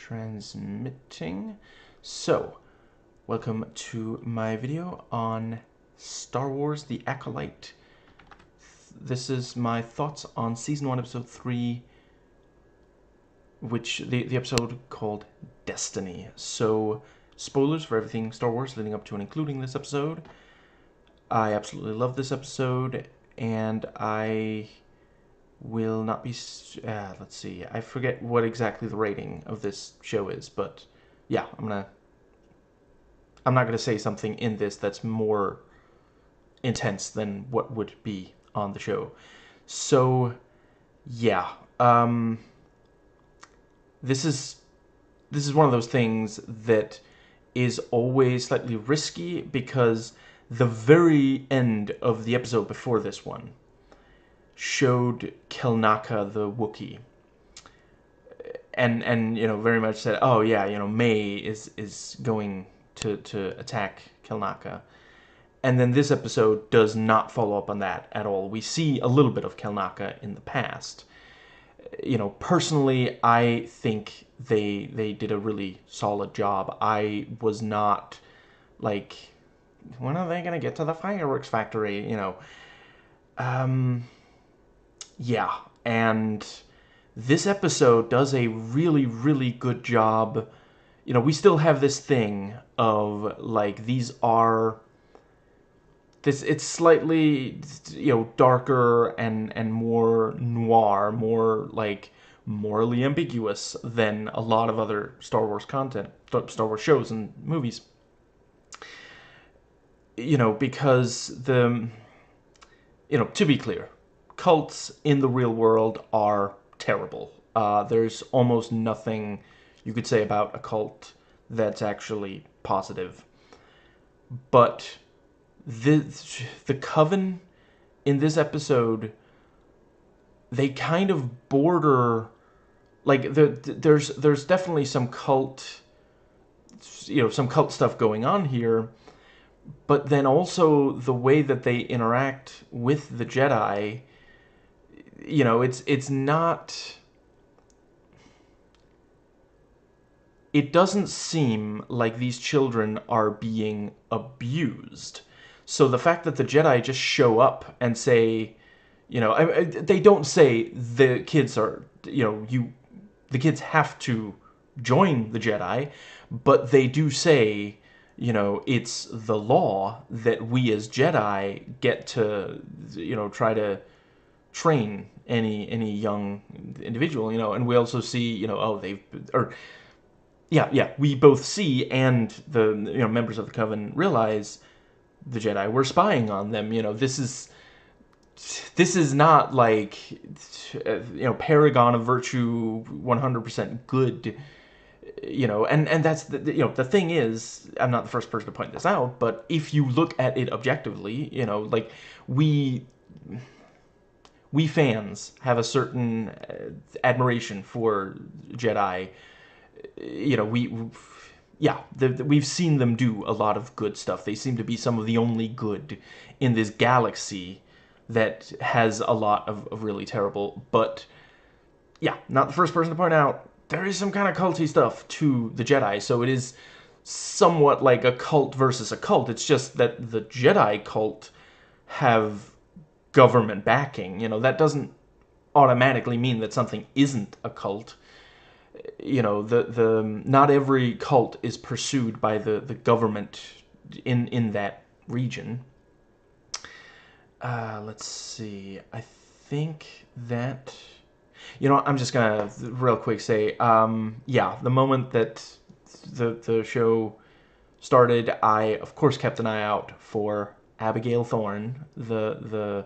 Transmitting. So, welcome to my video on Star Wars The Acolyte. This is my thoughts on Season 1, Episode 3, which the episode called Destiny. So, spoilers for everything Star Wars leading up to and including this episode. I absolutely love this episode, and I will not be... let's see. I forget what exactly the rating of this show is, but yeah, I'm not gonna say something in this that's more intense than what would be on the show. So, yeah. This is one of those things that is always slightly risky because the very end of the episode before this one showed Kelnaka the Wookiee, and you know, very much said, oh yeah, you know, May is going to attack Kelnaka, and then this episode does not follow up on that at all. We see a little bit of Kelnaka in the past. You know, personally, I think they did a really solid job. I was not like, when are they gonna get to the fireworks factory? You know, yeah, and this episode does a really, really good job. You know, we still have this thing of, like, it's slightly, you know, darker and more noir, more, like, morally ambiguous than a lot of other Star Wars content, Star Wars shows and movies. You know, because you know, to be clear, cults in the real world are terrible. There's almost nothing you could say about a cult that's actually positive. But the Coven in this episode, they kind of border, like, there's definitely some cult, you know, some cult stuff going on here, but then also the way that they interact with the Jedi, you know, it's not... It doesn't seem like these children are being abused. So the fact that the Jedi just show up and say, you know, they don't say the kids are, you know, the kids have to join the Jedi, but they do say, you know, it's the law that we as Jedi get to, you know, try to train any young individual, you know. And we also see, you know, oh, we both see, and the, you know, members of the Coven realize the Jedi were spying on them. You know, this is not like, you know, paragon of virtue, 100% good. You know, and that's the, you know, the thing is, I'm not the first person to point this out, but if you look at it objectively, you know, like, we fans have a certain admiration for Jedi. You know, we've seen them do a lot of good stuff. They seem to be some of the only good in this galaxy that has a lot of really terrible. But yeah, not the first person to point out, there is some kind of culty stuff to the Jedi, so it is somewhat like a cult versus a cult. It's just that the Jedi cult have government backing. You know, that doesn't automatically mean that something isn't a cult. You know, not every cult is pursued by the government in that region. Let's see. I think that, you know, I'm just gonna real quick say, yeah, the moment that the show started, I of course kept an eye out for Abigail Thorne, the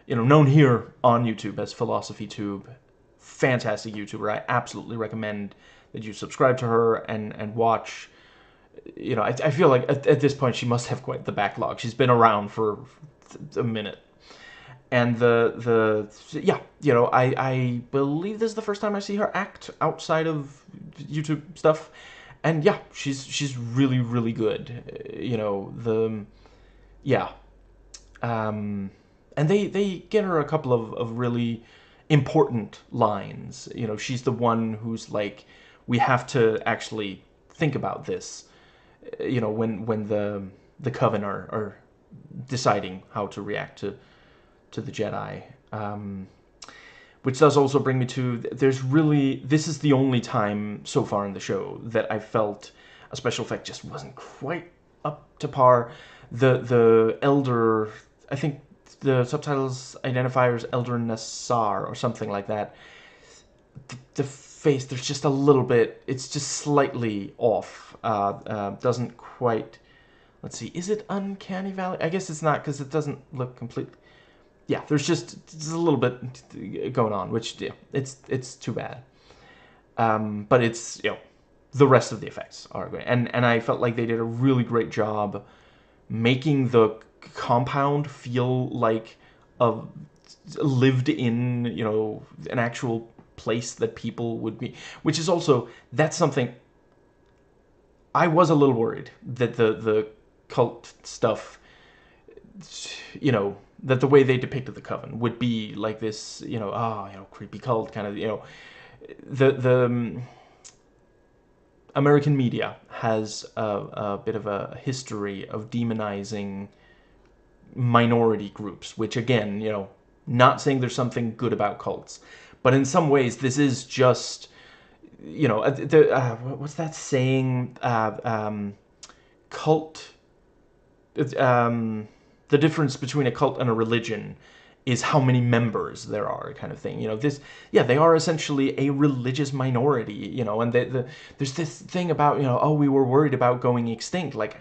you know, known here on YouTube as PhilosophyTube. Fantastic YouTuber. I absolutely recommend that you subscribe to her and watch. You know, I feel like at this point she must have quite the backlog. She's been around for a minute. And yeah, you know, I believe this is the first time I see her act outside of YouTube stuff. And yeah, she's really, really good. You know, yeah. And they get her a couple of really important lines. You know, she's the one who's like we have to actually think about this, when the Coven are deciding how to react to the Jedi. Which does also bring me to, this is the only time so far in the show that I felt a special effect just wasn't quite up to par. The Elder, I think the subtitles identifiers Elder Nassar or something like that. The face, there's just a little bit, it's just slightly off. Doesn't quite, let's see, is it Uncanny Valley? I guess it's not, because it doesn't look completely, yeah, there's just a little bit going on, which, yeah, it's too bad. But it's, the rest of the effects are great. And I felt like they did a really great job making the compound feel like a lived in, an actual place that people would be. Which is also, that's something I was a little worried that the cult stuff, that the way they depicted the Coven would be like this, creepy cult kind of, the American media has a bit of a history of demonizing minority groups, which again, not saying there's something good about cults, but in some ways this is just, what's that saying? Cult. The difference between a cult and a religion is how many members there are, kind of thing. They are essentially a religious minority, and there's this thing about, we were worried about going extinct. Like,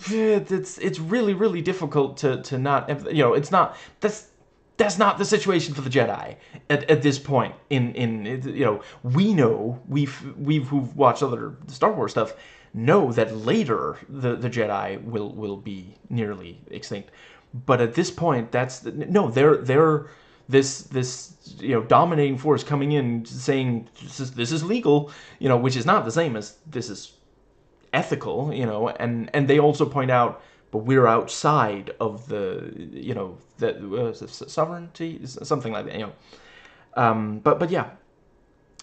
it's really, really difficult to not, it's not, that's not the situation for the Jedi at this point. We know, who've watched other Star Wars stuff, know that later the Jedi will be nearly extinct. But at this point, they're this dominating force coming in saying this is legal, which is not the same as this is ethical, and they also point out, but we're outside of the sovereignty, something like that, but yeah.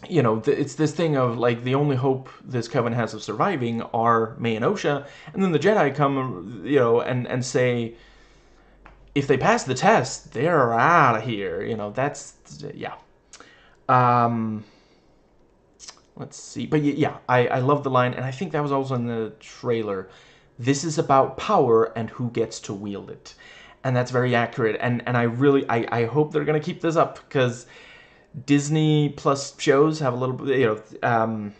It's this thing of, like, the only hope this Coven has of surviving are May and Osha, and then the Jedi come, and say, if they pass the test, they're out of here. That's, yeah. Let's see. But yeah, I love the line, and I think that was also in the trailer. This is about power and who gets to wield it. And that's very accurate, and I really, I hope they're going to keep this up, because Disney Plus shows have a little bit, I'm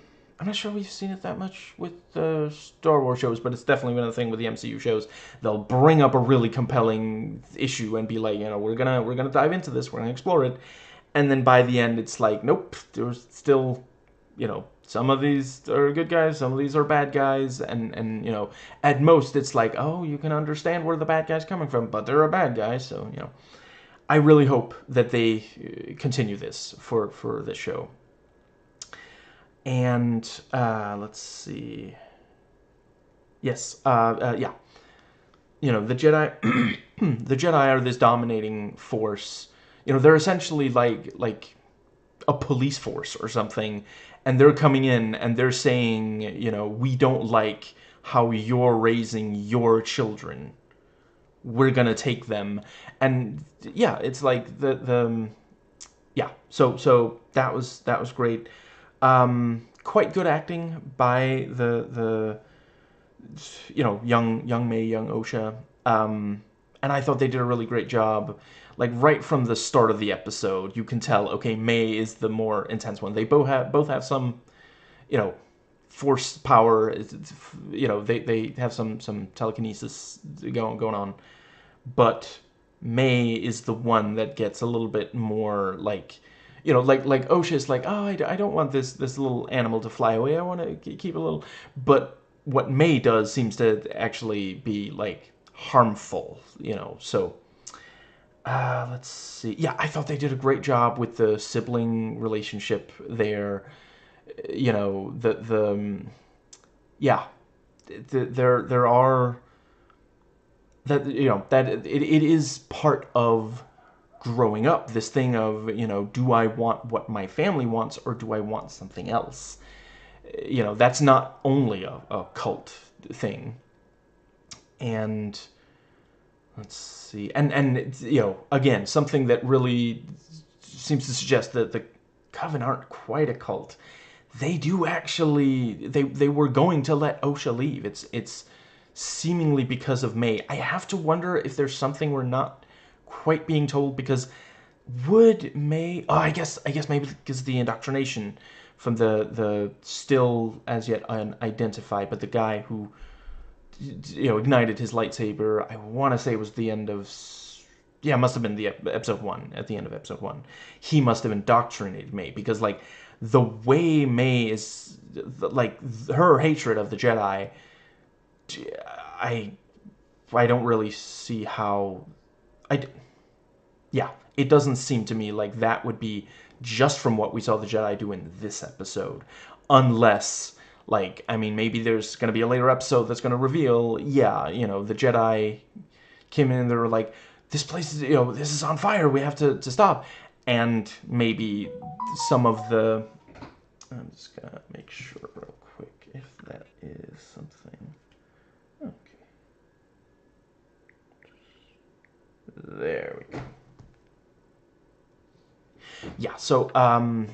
not sure we've seen it that much with the Star Wars shows, but it's definitely been a thing with the MCU shows. They'll bring up a really compelling issue and be like, we're gonna dive into this, we're gonna explore it, and then by the end, it's like, nope, there's still, some of these are good guys, some of these are bad guys, and at most, it's like, oh, you can understand where the bad guy's coming from, but they're a bad guy, so, I really hope that they continue this for this show. And let's see. Yes, yeah. The Jedi, the Jedi are this dominating force. They're essentially like a police force or something, and they're coming in and they're saying, we don't like how you're raising your children. We're gonna take them, and yeah, it's like yeah. So that was great. Quite good acting by the young May, young Osha, and I thought they did a really great job. Like, right from the start of the episode, you can tell, okay, May is the more intense one. They both have some, force power. They have some telekinesis going on. But May is the one that gets a little bit more like, like Osha's like, oh, I don't want this little animal to fly away. I want to keep a little. But what May does seems to actually be, like, harmful, So, let's see. Yeah, I thought they did a great job with the sibling relationship there. Yeah, there are. That that it is part of growing up, this thing of, do I want what my family wants or do I want something else? That's not only a cult thing. And let's see, and again, something that really seems to suggest that the Coven aren't quite a cult. They do actually, they were going to let Osha leave. It's seemingly because of May. I have to wonder if there's something we're not quite being told, because would May, I guess maybe because of the indoctrination from the still as yet unidentified, but the guy who ignited his lightsaber. I want to say it was the end of, it must have been the episode 1, at the end of episode 1. He must have indoctrinated May, because like the way May is, like her hatred of the Jedi, I don't really see how, it doesn't seem to me like that would be just from what we saw the Jedi do in this episode, unless, like, I mean, maybe there's going to be a later episode that's going to reveal, the Jedi came in and they were like, this place is, this is on fire, we have to stop. And maybe some of the, I'm just going to make sure real quick if that is something. Okay. There we go. Yeah, so, and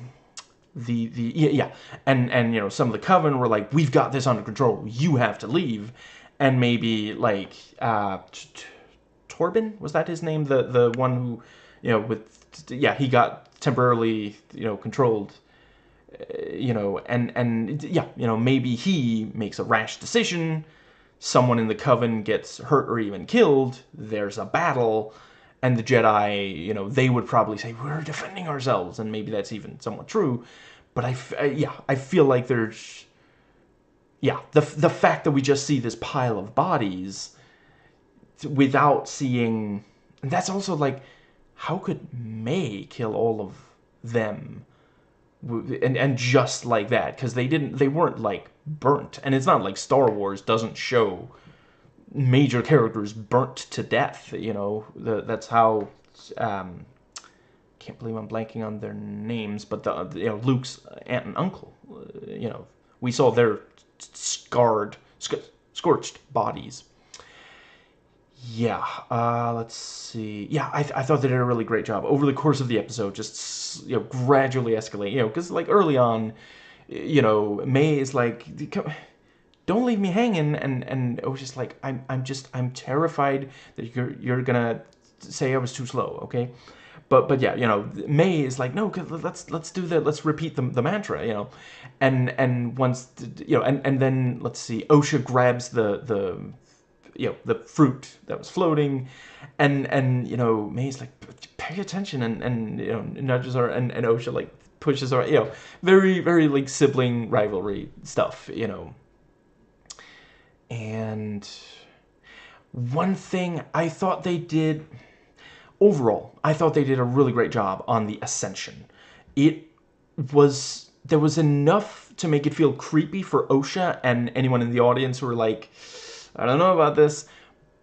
some of the Coven were like, we've got this under control, you have to leave. And maybe like Torben, was that his name, the one who he got temporarily controlled, maybe he makes a rash decision, someone in the Coven gets hurt or even killed, there's a battle, and the Jedi, they would probably say, we're defending ourselves, and maybe that's even somewhat true. But I feel like there's, the fact that we just see this pile of bodies without seeing, and that's also like, how could May kill all of them? And just like that, because they weren't like burnt, and it's not like Star Wars doesn't show major characters burnt to death. That's how. Can't believe I'm blanking on their names, but Luke's aunt and uncle. We saw their scorched bodies. Yeah, let's see. Yeah, I thought they did a really great job over the course of the episode, just gradually escalate. Because like early on, May is like, don't leave me hanging, and I was just like, I'm terrified that you're gonna say I was too slow, okay? But yeah, May is like, no, let's do that, let's repeat the mantra, and once and then let's see, Osha grabs the fruit that was floating, and May's like, pay attention, and nudges her, and Osha like pushes her, very, very like sibling rivalry stuff, And one thing I thought they did, overall, I thought they did a really great job on the Ascension. There was enough to make it feel creepy for Osha and anyone in the audience who were like, I don't know about this,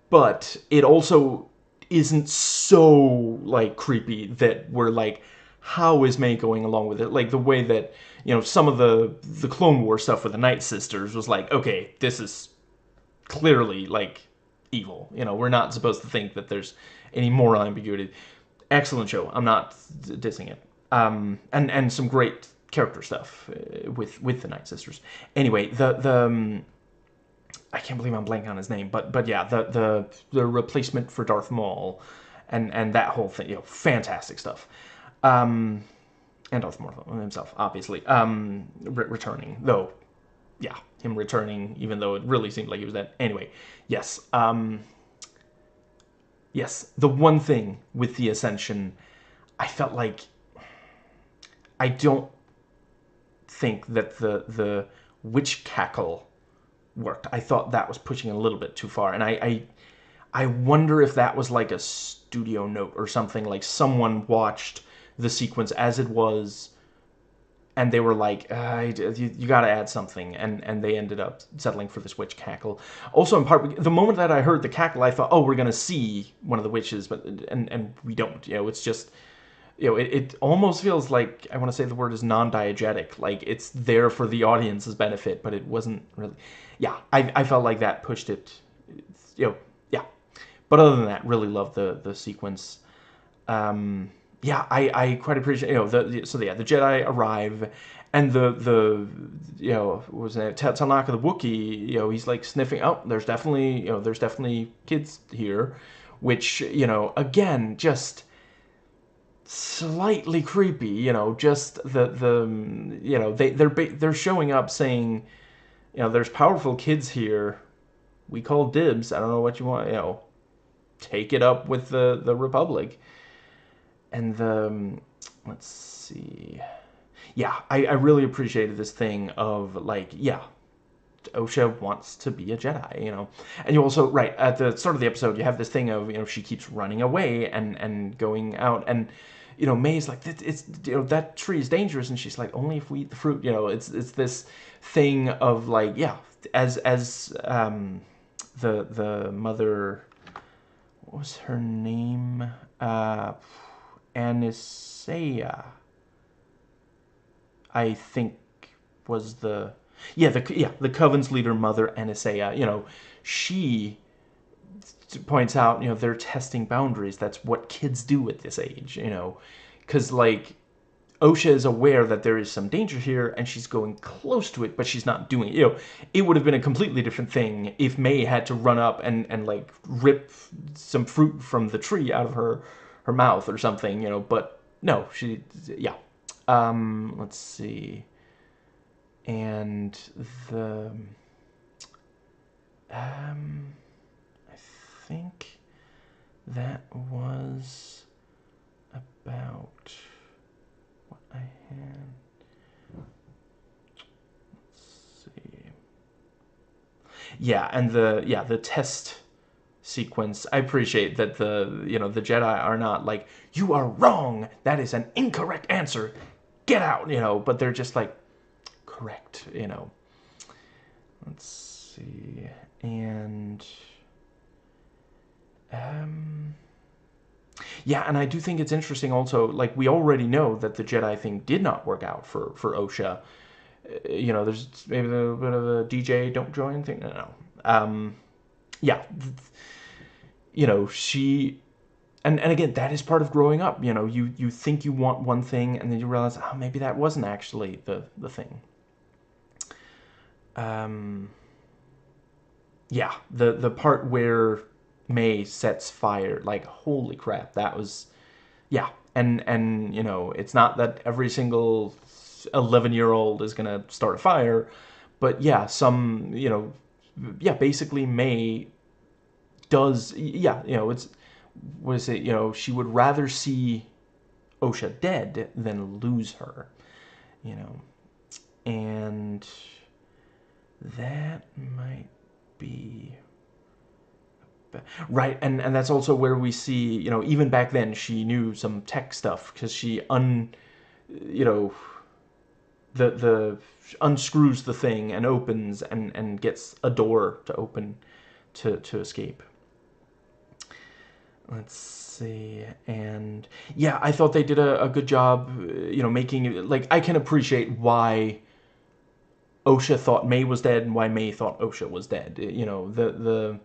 but it also isn't so like creepy that we're like, how is May going along with it? Like the way that, some of the Clone War stuff with the Night Sisters was like, okay, this is clearly like evil. We're not supposed to think that there's any moral ambiguity. Excellent show. I'm not dissing it. And some great character stuff with the Night Sisters. Anyway, the I can't believe I'm blanking on his name, but yeah, the replacement for Darth Maul, and that whole thing, fantastic stuff. And Darth Maul himself, obviously, returning, though. Yeah, him returning, even though it really seemed like he was dead. Anyway, yes. Yes, the one thing with the Ascension, I felt like, I don't think that the witch cackle worked. I thought that was pushing it a little bit too far, and I wonder if that was like a studio note or something, like someone watched the sequence as it was, and they were like, you got to add something, and they ended up settling for this witch cackle. Also, in part, the moment that I heard the cackle, I thought, oh, we're gonna see one of the witches, but and we don't. You know, it's just, you know, it almost feels like, I want to say the word is non-diegetic, like it's there for the audience's benefit, but it wasn't really. Yeah, I felt like that pushed it. You know, yeah. But other than that, really love the sequence. Yeah, I quite appreciate, you know, so yeah, the Jedi arrive, and the you know, what was it, Tanaka the Wookiee, you know, he's like sniffing. Oh, there's definitely kids here, which, you know, again, just slightly creepy. You know, just the you know, they're showing up saying, you know, there's powerful kids here. We call dibs. I don't know what you want. You know, take it up with the Republic. And let's see. Yeah, I really appreciated this thing of like, yeah, Osha wants to be a Jedi, you know. And you also, right, at the start of the episode, you have this thing of, you know, she keeps running away and going out, and, you know, May's like, it's, you know, that tree is dangerous, and she's like, only if we eat the fruit, you know. It's this thing of like, yeah, as the mother, what was her name? Anisea, I think, was the the Coven's leader, Mother Anisea. You know, she points out, you know, they're testing boundaries. That's what kids do at this age. You know, because like Osha is aware that there is some danger here, and she's going close to it, but she's not doing it. You know, it would have been a completely different thing if May had to run up and like rip some fruit from the tree out of her mouth or something, you know, but no, she, yeah. Let's see. And the, I think that was about what I had. Let's see. Yeah, and the test sequence. I appreciate that the, you know, the Jedi are not like, you are wrong, that is an incorrect answer, get out, you know, but they're just like, correct, you know. Let's see. And yeah, and I do think it's interesting also, like, we already know that the Jedi thing did not work out for Osha. You know, there's maybe a little bit of a DJ don't join thing. No. Yeah, you know, she, and again, that is part of growing up. You know, you think you want one thing, and then you realize, oh, maybe that wasn't actually the thing. Yeah, the part where May sets fire, like, holy crap, that was, yeah. And you know, it's not that every single 11-year-old is gonna start a fire, but yeah, some, you know, yeah, basically May does, yeah, you know, it's, what is it, you know, she would rather see Osha dead than lose her, you know. And that might be right, and that's also where we see, you know, even back then she knew some tech stuff, because she you know, the unscrews the thing and opens and gets a door to open to escape. Let's see. And yeah, I thought they did a good job, you know, making it, like, I can appreciate why Osha thought May was dead and why May thought Osha was dead. You know,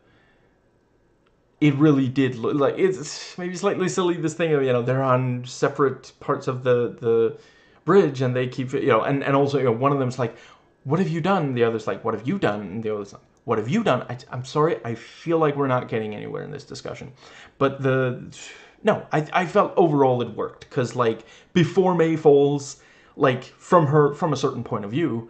it really did look like, it's maybe slightly silly, this thing of, you know, they're on separate parts of the bridge, and they keep, you know, and also, you know, one of them's like, what have you done? The other's like, what have you done? And the other's like, what have you done? I'm sorry, I feel like we're not getting anywhere in this discussion. But no, I felt overall it worked, because, like, before May falls, like, from a certain point of view,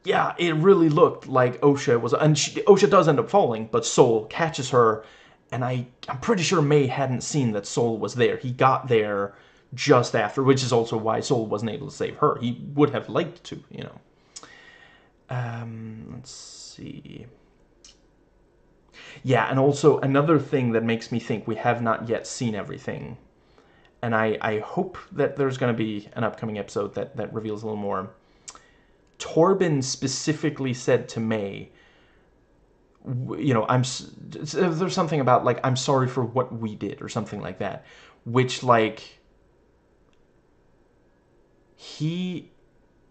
yeah, it really looked like Osha was, and Osha does end up falling, but Soul catches her, and I'm pretty sure May hadn't seen that Soul was there. He got there just after, which is also why Soul wasn't able to save her. He would have liked to, you know. Let's see. Yeah, and also another thing that makes me think we have not yet seen everything. and I hope that there's going to be an upcoming episode that reveals a little more. Torben specifically said to May, you know, there's something about, like, I'm sorry for what we did, or something like that, which, like, he,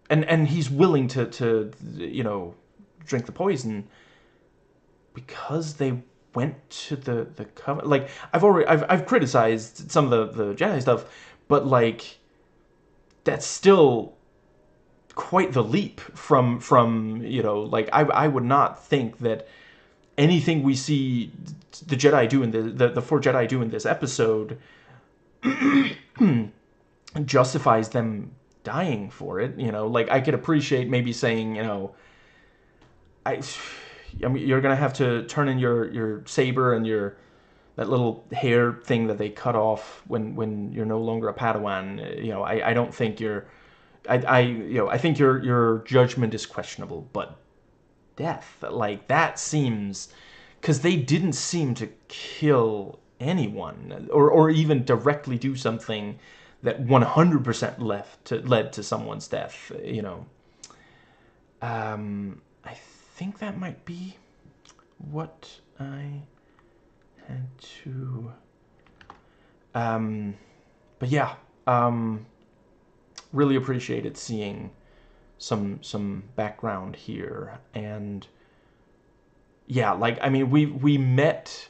and he's willing to you know, drink the poison because they went to the coven. Like, I've criticized some of the Jedi stuff, but, like, that's still quite the leap from you know, like, I would not think that anything we see the Jedi do in the four Jedi do in this episode justifies them dying for it. You know, like, I could appreciate maybe saying, you know, I mean, you're gonna have to turn in your saber and that little hair thing that they cut off when you're no longer a Padawan. You know, I don't think I think your judgment is questionable, but death, like, that seems, because they didn't seem to kill anyone, or even directly do something that 100% led to someone's death. You know, I think that might be what I had to. But yeah, really appreciated seeing some background here. And yeah, like, I mean, we met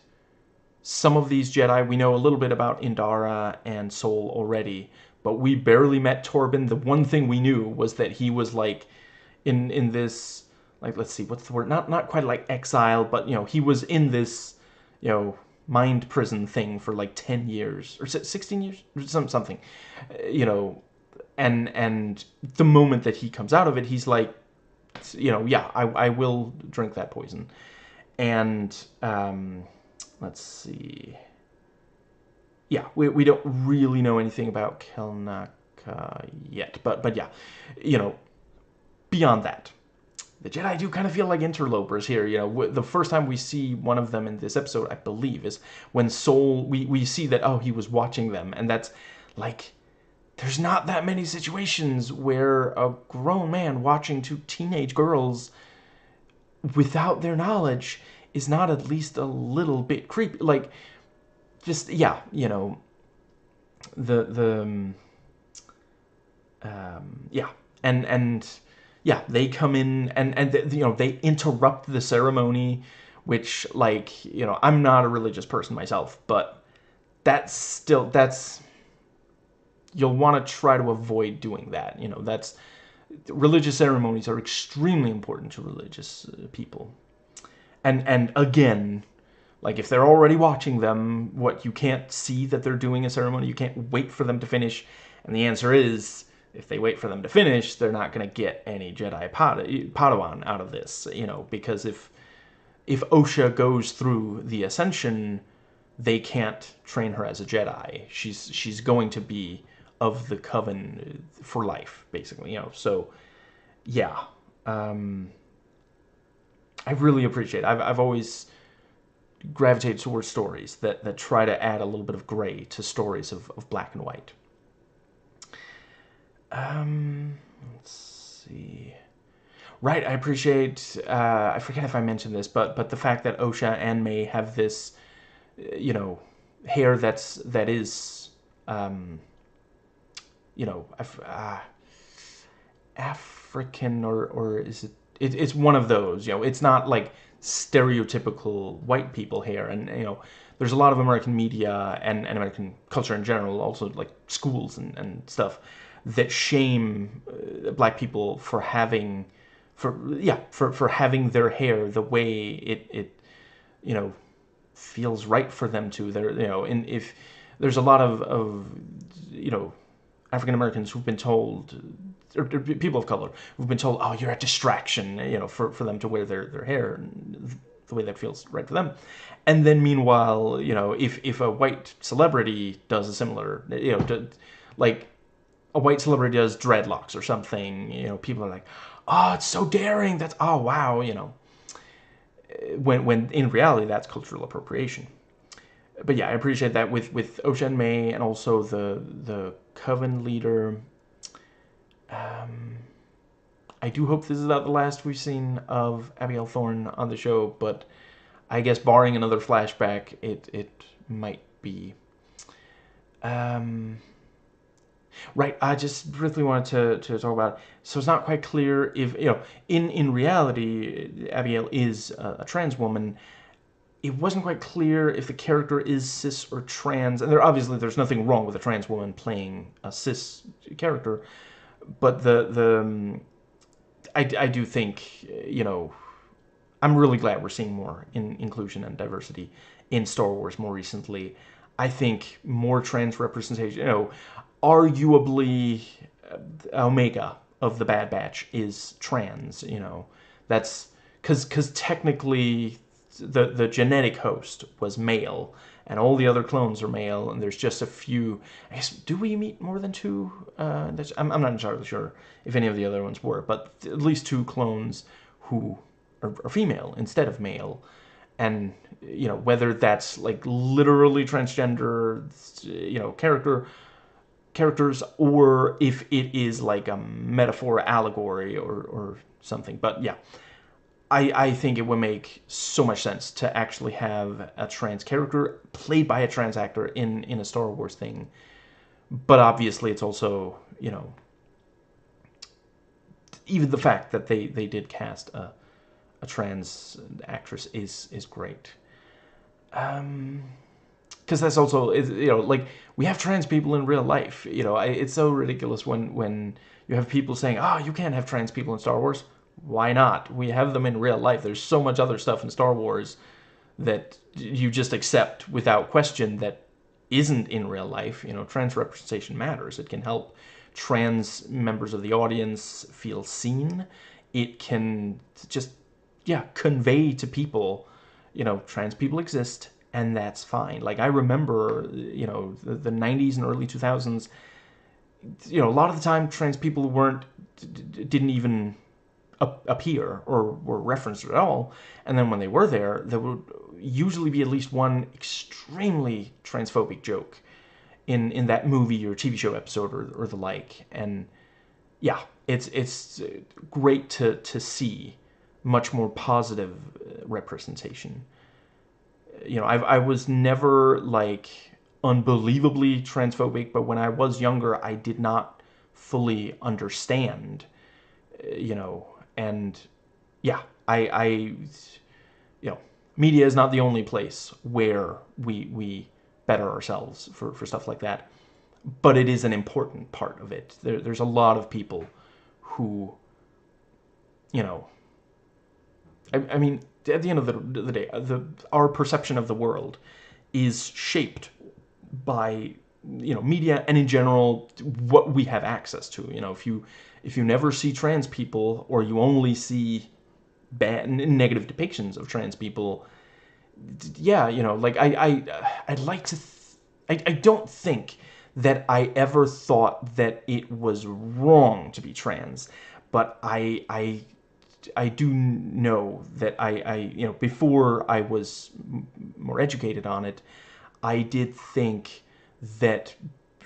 some of these Jedi. We know a little bit about Indara and Sol already, but we barely met Torben. The one thing we knew was that he was, like, in this, like, let's see, what's the word? Not quite like exile, but, you know, he was in this, you know, mind prison thing for like 10 years or 16 years or something, you know, and the moment that he comes out of it, he's like, you know, yeah, I will drink that poison. And let's see, yeah, we don't really know anything about Kelnaka yet, but yeah, you know, beyond that, the Jedi do kind of feel like interlopers here. You know, the first time we see one of them in this episode, I believe, is when Sol, we see that, oh, he was watching them, and that's, like, there's not that many situations where a grown man watching two teenage girls without their knowledge is not at least a little bit creepy. Like, just, yeah, you know, yeah, and yeah, they come in and you know, they interrupt the ceremony, which, like, you know, I'm not a religious person myself, but that's you'll want to try to avoid doing that. You know, religious ceremonies are extremely important to religious people. And again, like, if they're already watching them, what, you can't see that they're doing a ceremony? You can't wait for them to finish? And the answer is, if they wait for them to finish, they're not going to get any Jedi Padawan out of this, you know, because if Osha goes through the Ascension, they can't train her as a Jedi. She's going to be of the Coven for life, basically, you know. So, yeah, I really appreciate it. I've always gravitated towards stories that try to add a little bit of gray to stories of black and white. Let's see. Right, I appreciate, I forget if I mentioned this, but the fact that Osha and May have this, you know, hair that is, you know, African, or is it's one of those, you know, it's not like stereotypical white people hair. And, you know, there's a lot of American media and American culture in general, also, like, schools and stuff, that shame black people for having their hair the way it you know, feels right for them to. They're, you know, and if there's a lot of you know, African Americans who've been told, or people of color who've been told, oh, you're a distraction, you know, for them to wear their hair the way that feels right for them. And then meanwhile, you know, if a white celebrity does a similar, you know, like, a white celebrity does dreadlocks or something, you know, people are like, oh, it's so daring, that's, oh, wow, you know, when in reality that's cultural appropriation. but yeah, I appreciate that with Ocean May and also the Coven leader. I do hope this is not the last we've seen of Abigail Thorne on the show, but I guess barring another flashback, it might be. Um, right, I just briefly wanted to talk about. So it's not quite clear if in reality, Abigail is a trans woman. It wasn't quite clear if the character is cis or trans, and there's nothing wrong with a trans woman playing a cis character, but I do think I'm really glad we're seeing more in inclusion and diversity in Star Wars more recently. I think more trans representation, arguably Omega of the Bad Batch is trans, that's because technically the genetic host was male and all the other clones are male, and there's just a few. I guess, do we meet more than two? I'm not entirely sure if any of the other ones were, but at least two clones who are female instead of male. And whether that's like literally transgender characters, or if it is like a metaphor, allegory, or something. But yeah, I think it would make so much sense to actually have a trans character played by a trans actor in a Star Wars thing. But obviously, it's also, even the fact that they did cast a trans actress is great. Because that's also, like, we have trans people in real life. It's so ridiculous when you have people saying, oh, you can't have trans people in Star Wars. Why not? We have them in real life. There's so much other stuff in Star Wars that you just accept without question that isn't in real life. Trans representation matters. It can help trans members of the audience feel seen. It can just, yeah, convey to people, trans people exist, and that's fine. Like, I remember, the 90s and early 2000s, a lot of the time trans people didn't even appear or were referenced at all, and then when they were there would usually be at least one extremely transphobic joke in that movie or TV show episode or the like. And yeah, it's great to see much more positive representation. I was never like unbelievably transphobic, but when I was younger, I did not fully understand, and yeah, I media is not the only place where we better ourselves for stuff like that, but it is an important part of it. There's a lot of people who, I mean, at the end of the day, our perception of the world is shaped by media, and in general what we have access to. If you never see trans people, or you only see bad negative depictions of trans people, yeah, like I'd like to I don't think that I ever thought that it was wrong to be trans, but I do know that before I was more educated on it, I did think that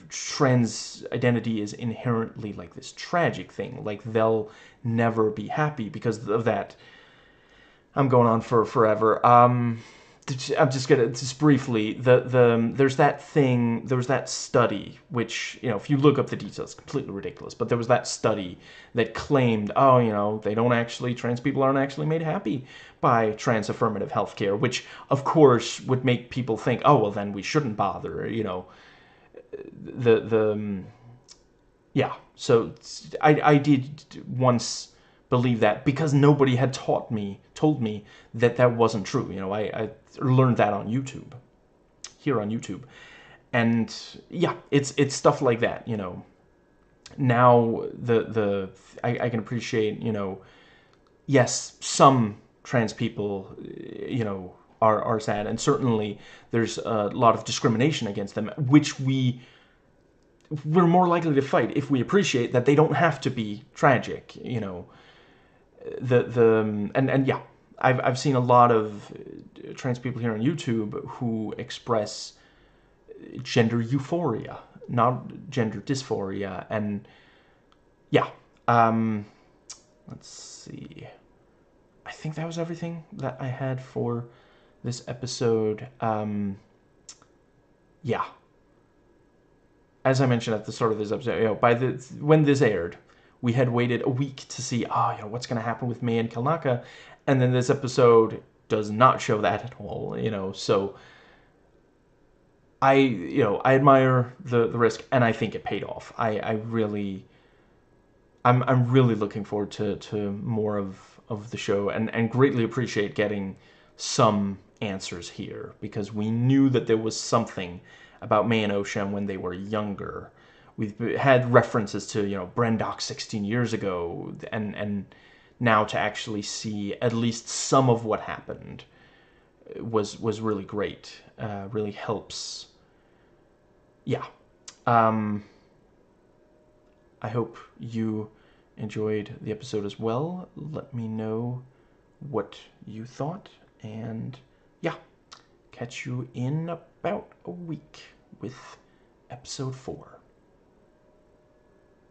trans identity is inherently like this tragic thing. Like, they'll never be happy because of that. I'm going on for forever. I'm just gonna just briefly there's that study, which, if you look up the details, completely ridiculous, but there was that study that claimed, trans people aren't actually made happy by trans affirmative healthcare, which of course would make people think, oh well, then we shouldn't bother. Yeah, so I did once believe that, because nobody had told me that wasn't true. I learned that on YouTube, here on YouTube. And yeah, it's stuff like that. Now I can appreciate, yes, some trans people, are sad, and certainly there's a lot of discrimination against them, which we're more likely to fight if we appreciate that they don't have to be tragic. And yeah, I've seen a lot of trans people here on YouTube who express gender euphoria, not gender dysphoria. And yeah, let's see. I think that was everything that I had for this episode. Yeah. As I mentioned at the start of this episode, when this aired, we had waited a week to see, what's going to happen with Mei and Kalnaka, and then this episode does not show that at all. So I admire the risk, and I think it paid off. I'm really looking forward to more of the show, and greatly appreciate getting some answers here, because we knew that there was something about Mei and Ocean when they were younger. We've had references to, Brendock 16 years ago, and now to actually see at least some of what happened was really great. Really helps. Yeah. I hope you enjoyed the episode as well. Let me know what you thought, and yeah, catch you in about a week with episode 4.